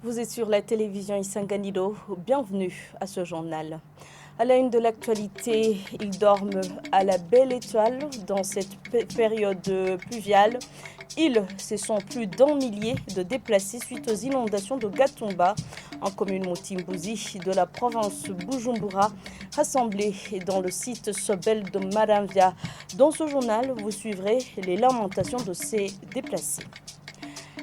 Vous êtes sur la télévision Isanganiro, bienvenue à ce journal. À la une de l'actualité, ils dorment à la belle étoile dans cette période pluviale. Ce sont plus d'1 millier de déplacés suite aux inondations de Gatumba, en commune Mutimbuzi de la province Bujumbura, rassemblés dans le site Sobel de Maramvya. Dans ce journal, vous suivrez les lamentations de ces déplacés.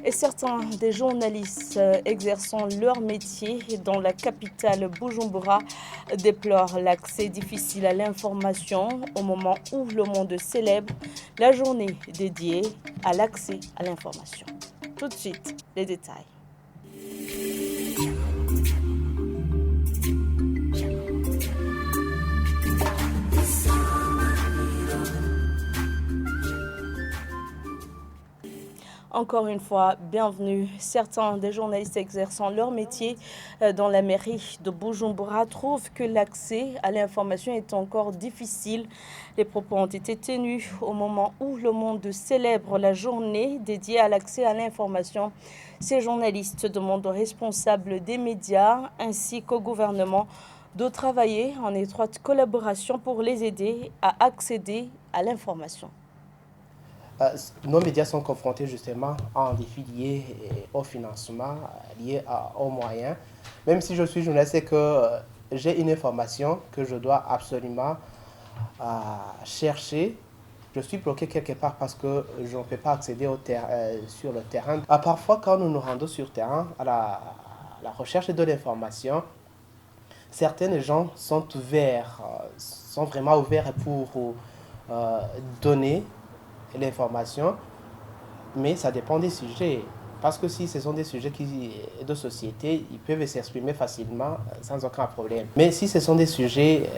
Et certains des journalistes exerçant leur métier dans la capitale Bujumbura déplorent l'accès difficile à l'information au moment où le monde célèbre la journée dédiée à l'accès à l'information. Tout de suite, les détails. Encore une fois, bienvenue. Certains des journalistes exerçant leur métier dans la mairie de Bujumbura trouvent que l'accès à l'information est encore difficile. Les propos ont été tenus au moment où le monde célèbre la journée dédiée à l'accès à l'information. Ces journalistes demandent aux responsables des médias ainsi qu'au gouvernement de travailler en étroite collaboration pour les aider à accéder à l'information. Nos médias sont confrontés justement à un défi lié au financement, lié aux moyens. Même si je suis journaliste et que j'ai une information que je dois absolument chercher, je suis bloqué quelque part parce que je ne peux pas accéder sur le terrain. Parfois, quand nous nous rendons sur terrain à la recherche de l'information, certains gens sont vraiment ouverts pour donner l'information, mais ça dépend des sujets. Parce que si ce sont des sujets de société, ils peuvent s'exprimer facilement sans aucun problème. Mais si ce sont des sujets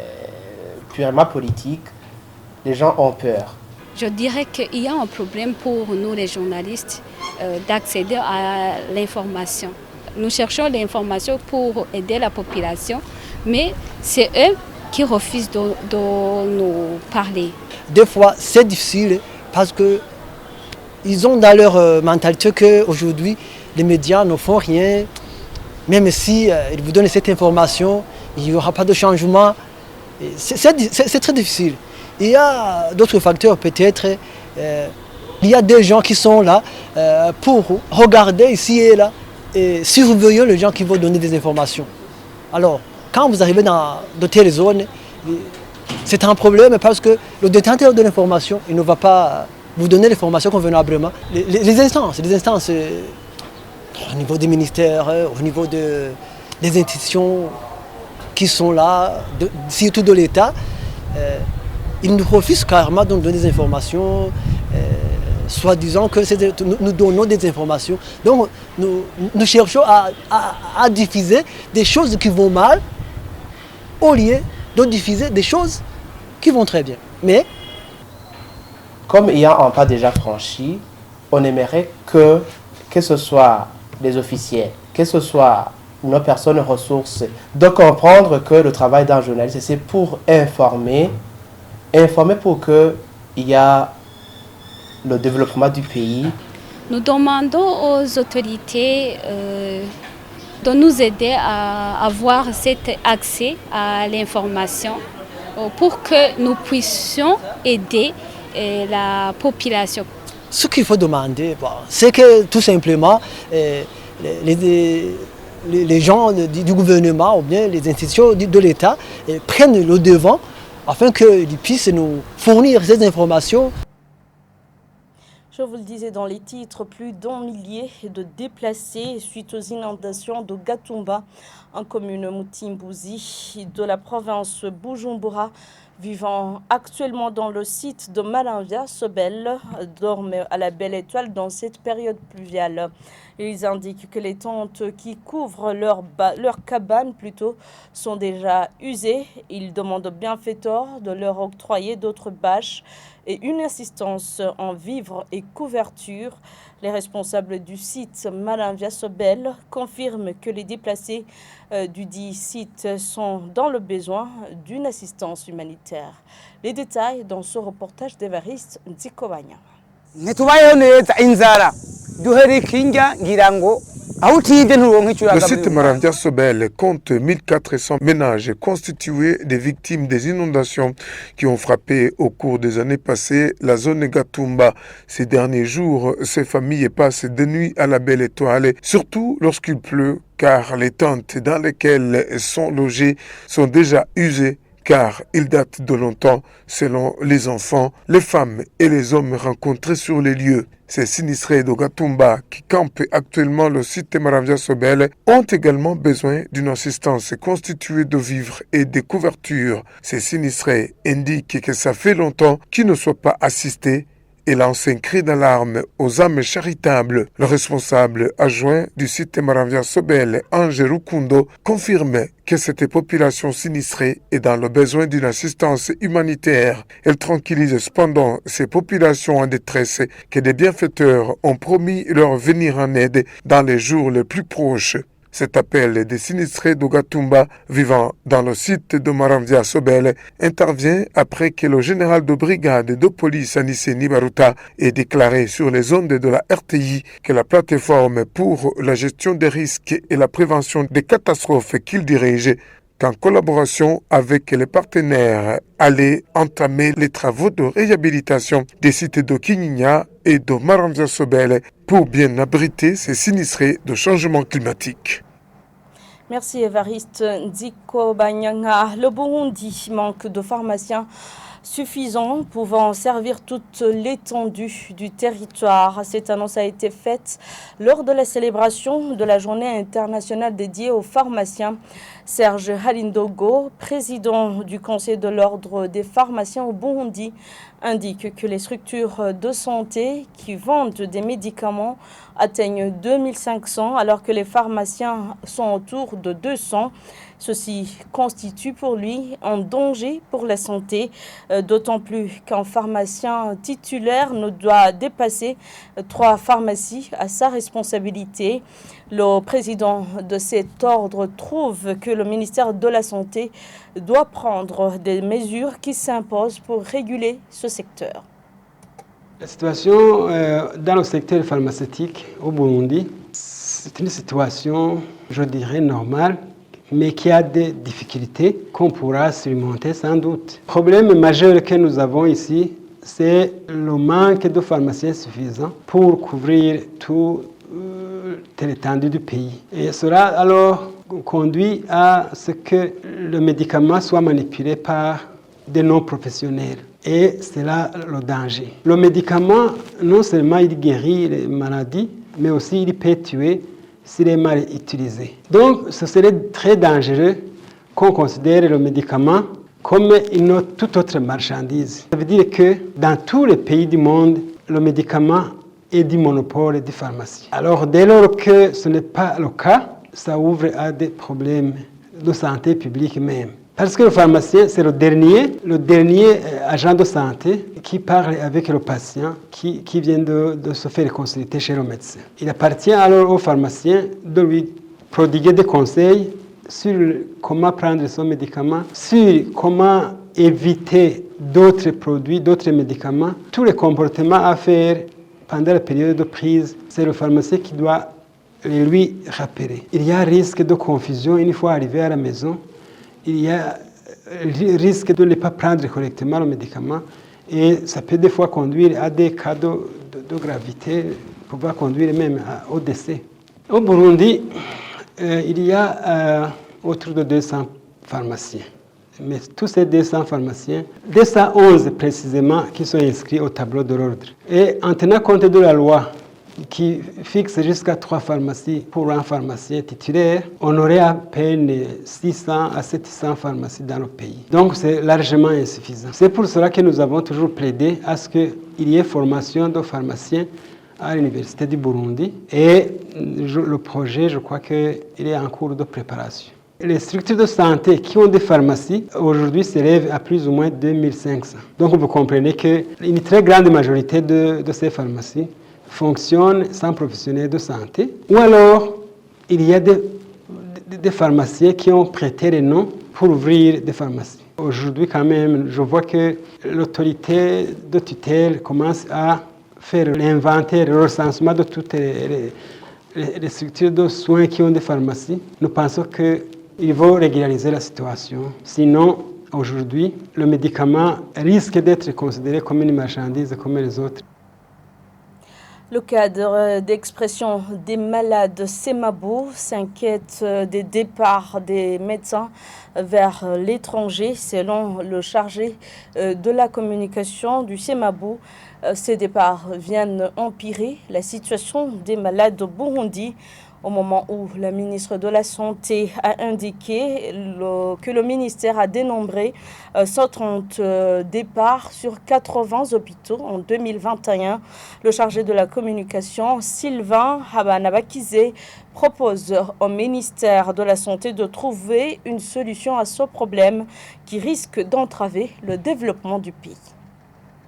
purement politiques, les gens ont peur. Je dirais qu'il y a un problème pour nous les journalistes d'accéder à l'information. Nous cherchons l'information pour aider la population, mais c'est eux qui refusent de nous parler. Des fois, c'est difficile parce qu'ils ont dans leur mentalité qu'aujourd'hui, les médias ne font rien. Même si ils vous donnent cette information, il n'y aura pas de changement. C'est très difficile. Il y a d'autres facteurs peut-être. Il y a des gens qui sont là pour regarder ici et là et surveiller les gens qui vont donner des informations. Alors, quand vous arrivez dans de telles zones, c'est un problème parce que le détenteur de l'information, il ne va pas vous donner l'information convenablement. Les instances au niveau des ministères, au niveau des institutions qui sont là, surtout de l'État, ils nous refusent carrément de nous donner des informations, soit disant que nous donnons des informations. Donc nous cherchons à diffuser des choses qui vont mal au lieu de diffuser des choses qui vont très bien. Mais comme il y a un pas déjà franchi, on aimerait que ce soit les officiels, que ce soit nos personnes ressources, de comprendre que le travail d'un journaliste, c'est pour informer pour qu'il y a le développement du pays. Nous demandons aux autorités de nous aider à avoir cet accès à l'information pour que nous puissions aider la population. Ce qu'il faut demander, c'est que tout simplement les gens du gouvernement ou bien les institutions de l'État prennent le devant afin qu'ils puissent nous fournir ces informations. Je vous le disais dans les titres, plus d'1 millier de déplacés suite aux inondations de Gatumba en commune Mutimbuzi de la province Bujumbura, vivant actuellement dans le site de Maramvya, Sobel, dorment à la belle étoile dans cette période pluviale. Ils indiquent que les tentes qui couvrent leur cabane sont déjà usées. Ils demandent au bienfaiteur de leur octroyer d'autres bâches et une assistance en vivres et couverture. Les responsables du site Maramvya Sobel confirment que les déplacés du dit site sont dans le besoin d'une assistance humanitaire. Les détails dans ce reportage d'Evariste Nzikobanya. Le site Maramvya Sobel compte 1400 ménages constitués des victimes des inondations qui ont frappé au cours des années passées la zone Gatumba. Ces derniers jours, ces familles passent des nuits à la belle étoile, surtout lorsqu'il pleut, car les tentes dans lesquelles elles sont logées sont déjà usées, car ils datent de longtemps, selon les enfants, les femmes et les hommes rencontrés sur les lieux. Ces sinistrés de Gatumba qui campent actuellement le site Maramvya Sobel ont également besoin d'une assistance constituée de vivres et de couvertures. Ces sinistrés indiquent que ça fait longtemps qu'ils ne soient pas assistés et lance un cri d'alarme aux âmes charitables. Le responsable adjoint du site Maramvya Sobel, Ange Rukundo, confirme que cette population sinistrée est dans le besoin d'une assistance humanitaire. Elle tranquillise cependant ces populations en détresse que des bienfaiteurs ont promis leur venir en aide dans les jours les plus proches. Cet appel des sinistrés de Gatumba vivant dans le site de Maramvya Sobel intervient après que le général de brigade de police Anissé Baruta ait déclaré sur les ondes de la RTI que la plateforme pour la gestion des risques et la prévention des catastrophes qu'il dirige, qu'en collaboration avec les partenaires, allait entamer les travaux de réhabilitation des sites de Kinyinya et de Maramvya Sobel pour bien abriter ces sinistrés de changement climatique. Merci Évariste Nziko Banyanga. Le Burundi manque de pharmaciens suffisants pouvant servir toute l'étendue du territoire. Cette annonce a été faite lors de la célébration de la journée internationale dédiée aux pharmaciens. Serge Halindogo, président du Conseil de l'Ordre des pharmaciens au Burundi, indique que les structures de santé qui vendent des médicaments atteignent 2500 alors que les pharmaciens sont autour de 200. Ceci constitue pour lui un danger pour la santé, d'autant plus qu'un pharmacien titulaire ne doit dépasser 3 pharmacies à sa responsabilité. Le président de cet ordre trouve que le ministère de la Santé doit prendre des mesures qui s'imposent pour réguler ce secteur. La situation dans le secteur pharmaceutique au Burundi, c'est une situation, je dirais, normale, mais qui a des difficultés qu'on pourra surmonter sans doute. Le problème majeur que nous avons ici, c'est le manque de pharmaciens suffisants pour couvrir toute l'étendue du pays. Et cela alors conduit à ce que le médicament soit manipulé par des non-professionnels. Et c'est là le danger. Le médicament, non seulement il guérit les maladies, mais aussi il peut tuer s'il est mal utilisé. Donc, ce serait très dangereux qu'on considère le médicament comme une toute autre marchandise. Ça veut dire que dans tous les pays du monde, le médicament est du monopole des pharmacies. Alors, dès lors que ce n'est pas le cas, ça ouvre à des problèmes de santé publique même. Parce que le pharmacien, c'est le dernier agent de santé qui parle avec le patient qui vient de se faire consulter chez le médecin. Il appartient alors au pharmacien de lui prodiguer des conseils sur comment prendre son médicament, sur comment éviter d'autres produits, d'autres médicaments. Tous les comportements à faire pendant la période de prise, c'est le pharmacien qui doit lui rappeler. Il y a un risque de confusion une fois arrivé à la maison. Il y a le risque de ne pas prendre correctement le médicament et ça peut des fois conduire à des cas de gravité, pouvoir conduire même au décès. Au Burundi, il y a autour de 200 pharmaciens. Mais tous ces 200 pharmaciens, 211 précisément, qui sont inscrits au tableau de l'ordre. Et en tenant compte de la loi qui fixe jusqu'à 3 pharmacies pour un pharmacien titulaire, on aurait à peine 600 à 700 pharmacies dans le pays. Donc c'est largement insuffisant. C'est pour cela que nous avons toujours plaidé à ce qu'il y ait formation de pharmaciens à l'Université du Burundi. Et le projet, je crois qu'il est en cours de préparation. Les structures de santé qui ont des pharmacies, aujourd'hui, s'élèvent à plus ou moins 2500. Donc vous comprenez qu'une très grande majorité de ces pharmacies fonctionnent sans professionnels de santé. Ou alors, il y a des pharmaciens qui ont prêté les noms pour ouvrir des pharmacies. Aujourd'hui, quand même, je vois que l'autorité de tutelle commence à faire l'inventaire, le recensement de toutes les structures de soins qui ont des pharmacies. Nous pensons qu'il faut régulariser la situation. Sinon, aujourd'hui, le médicament risque d'être considéré comme une marchandise comme les autres. Le cadre d'expression des malades Semabou s'inquiète des départs des médecins vers l'étranger. Selon le chargé de la communication du Semabou, ces départs viennent empirer la situation des malades au Burundi. Au moment où la ministre de la Santé a indiqué que le ministère a dénombré 130 départs sur 80 hôpitaux en 2021. Le chargé de la communication, Sylvain Habanabakize, propose au ministère de la Santé de trouver une solution à ce problème qui risque d'entraver le développement du pays.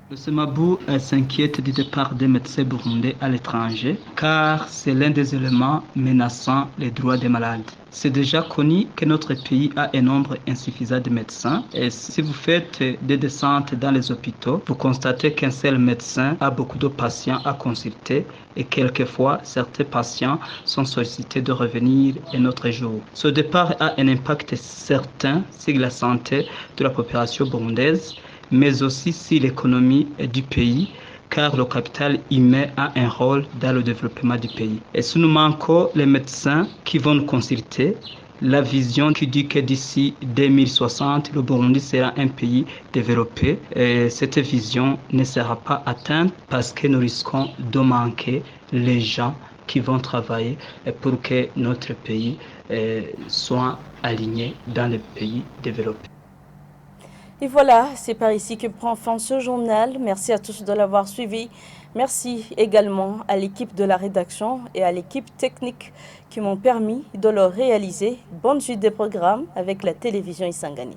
Le Semabou s'inquiète du départ des médecins burundais à l'étranger car c'est l'un des éléments menaçant les droits des malades. C'est déjà connu que notre pays a un nombre insuffisant de médecins et si vous faites des descentes dans les hôpitaux, vous constatez qu'un seul médecin a beaucoup de patients à consulter et quelquefois certains patients sont sollicités de revenir un autre jour. Ce départ a un impact certain sur la santé de la population burundaise, mais aussi sur l'économie du pays, car le capital humain a un rôle dans le développement du pays. Et si nous manquons les médecins qui vont nous consulter, la vision qui dit que d'ici 2060, le Burundi sera un pays développé, et cette vision ne sera pas atteinte parce que nous risquons de manquer les gens qui vont travailler pour que notre pays soit aligné dans les pays développés. Et voilà, c'est par ici que prend fin ce journal. Merci à tous de l'avoir suivi. Merci également à l'équipe de la rédaction et à l'équipe technique qui m'ont permis de le réaliser. Bonne suite des programmes avec la télévision Isanganiro.